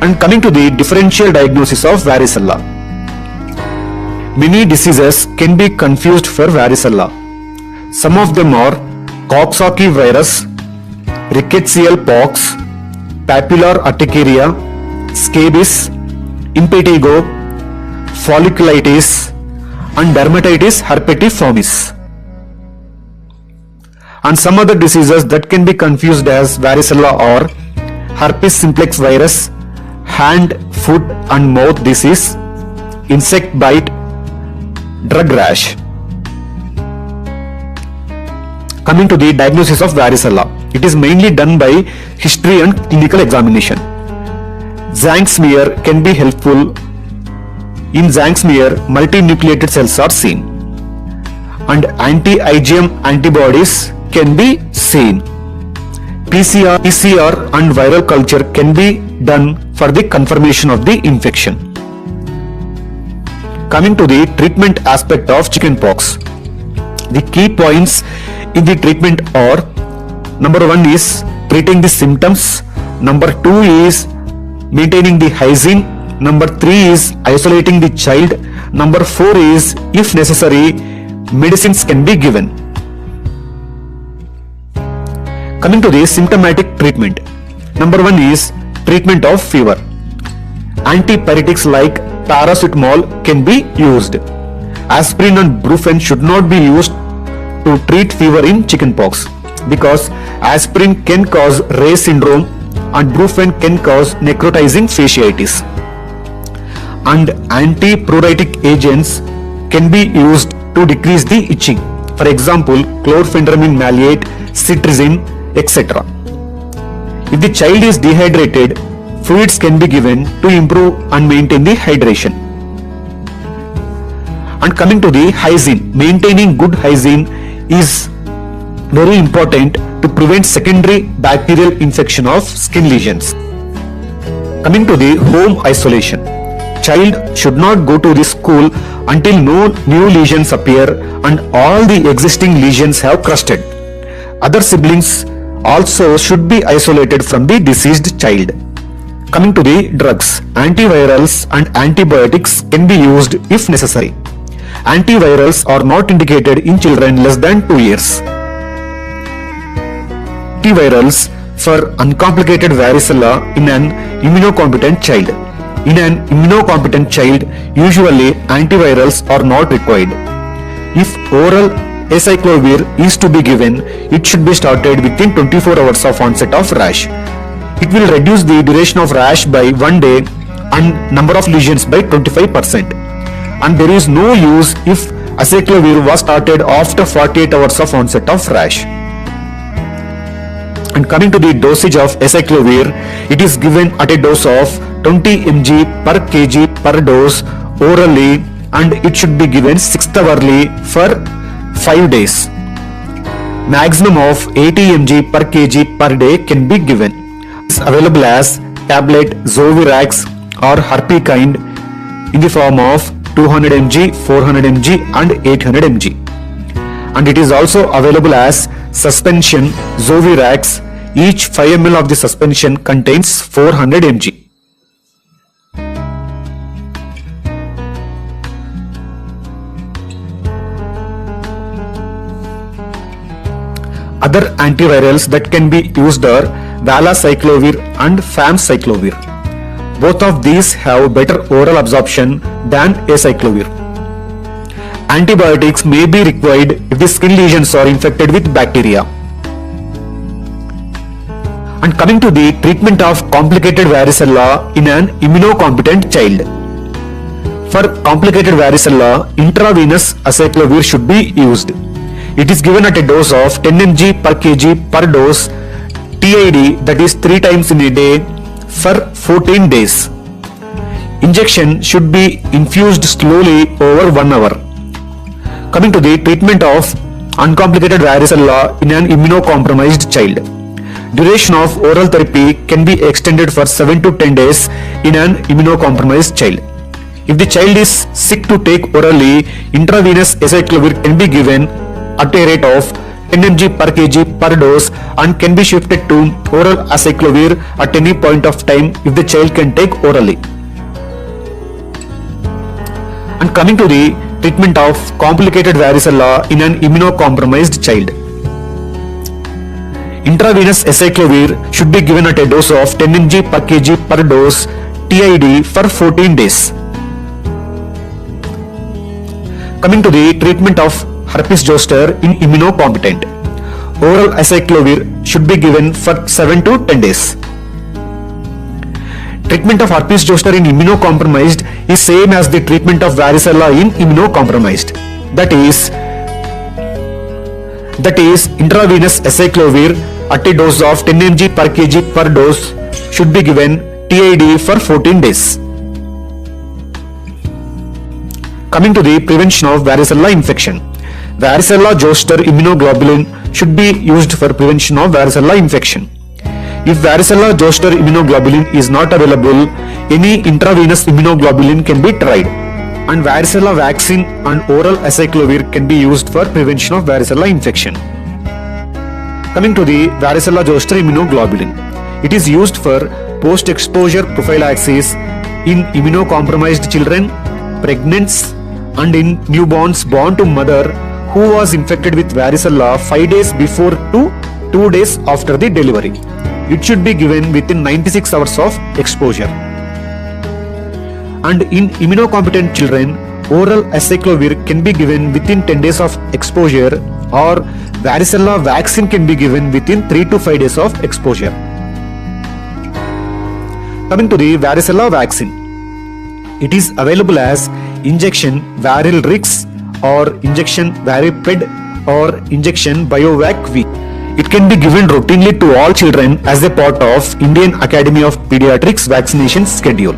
And coming to the differential diagnosis of varicella. Many diseases can be confused for varicella. Some of them are Coxsackie virus, rickettsial pox, papular urticaria, scabies, impetigo, folliculitis, and dermatitis herpetiformis. And some other diseases that can be confused as varicella are herpes simplex virus, hand, foot and mouth disease, insect bite, drug rash. Coming to the diagnosis of varicella, it is mainly done by history and clinical examination. Zinc smear can be helpful. In zinc smear, multinucleated cells are seen, and anti-IgM antibodies can be seen. PCR and viral culture can be done for the confirmation of the infection. Coming to the treatment aspect of chickenpox, the key points in the treatment are: number 1 is treating the symptoms, number 2 is maintaining the hygiene, number 3 is isolating the child, number 4 is, if necessary, medicines can be given. Coming to the symptomatic treatment, number 1 is treatment of fever. Antipyretics like paracetamol can be used. Aspirin and brufen should not be used to treat fever in chickenpox, because aspirin can cause Reye syndrome and brufen can cause necrotizing fasciitis. And antipruritic agents can be used to decrease the itching, for example chlorpheniramine maleate, cetirizine, etc. If the child is dehydrated, fluids can be given to improve and maintain the hydration. And coming to the hygiene, maintaining good hygiene is very important to prevent secondary bacterial infection of skin lesions. Coming to the home isolation, child should not go to the school until no new lesions appear and all the existing lesions have crusted. Other siblings also should be isolated from the deceased child. Coming to the drugs, antivirals and antibiotics can be used if necessary. Antivirals are not indicated in children less than 2 years. Antivirals for uncomplicated varicella in an immunocompetent child. In an immunocompetent child, usually antivirals are not required. If oral acyclovir is to be given, it should be started within 24 hours of onset of rash. It will reduce the duration of rash by 1 day and number of lesions by 25%. And there is no use if acyclovir was started after 48 hours of onset of rash. And coming to the dosage of acyclovir, it is given at a dose of 20 mg per kg per dose orally, and it should be given 6th hourly for 5 days. Maximum of 80 mg per kg per day can be given. It is available as tablet Zovirax or Herpekind in the form of 200 mg, 400 mg and 800 mg. And it is also available as suspension Zovirax. Each 5 ml of the suspension contains 400 mg. Other antivirals that can be used are valacyclovir and famciclovir. Both of these have better oral absorption than acyclovir. Antibiotics may be required if the skin lesions are infected with bacteria. And coming to the treatment of complicated varicella in an immunocompetent child. For complicated varicella, intravenous acyclovir should be used. It is given at a dose of 10 mg per kg per dose TID, that is 3 times in a day for 14 days. Injection should be infused slowly over 1 hour. Coming to the treatment of uncomplicated varicella in an immunocompromised child. Duration of oral therapy can be extended for 7 to 10 days in an immunocompromised child. If the child is sick to take orally, intravenous acyclovir can be given at a rate of 10 mg per kg per dose and can be shifted to oral acyclovir at any point of time if the child can take orally. And coming to the treatment of complicated varicella in an immunocompromised child. Intravenous acyclovir should be given at a dose of 10 mg per kg per dose TID for 14 days. Coming to the treatment of herpes zoster in immunocompetent. Oral acyclovir should be given for 7 to 10 days. Treatment of herpes zoster in immunocompromised is same as the treatment of varicella in immunocompromised. That is intravenous acyclovir at a dose of 10 mg per kg per dose should be given TID for 14 days. Coming to the prevention of varicella infection. Varicella zoster immunoglobulin should be used for prevention of varicella infection. If varicella zoster immunoglobulin is not available, any intravenous immunoglobulin can be tried. And varicella vaccine and oral acyclovir can be used for prevention of varicella infection. Coming to the varicella zoster immunoglobulin. It is used for post-exposure prophylaxis in immunocompromised children, pregnants, and in newborns born to mother who was infected with varicella 5 days before to 2 days after the delivery. It should be given within 96 hours of exposure. And in immunocompetent children, oral acyclovir can be given within 10 days of exposure, or varicella vaccine can be given within 3 to 5 days of exposure. Coming to the varicella vaccine. It is available as injection Varilrix or injection Variped or injection Biovac V. It can be given routinely to all children as a part of Indian Academy of Pediatrics vaccination schedule.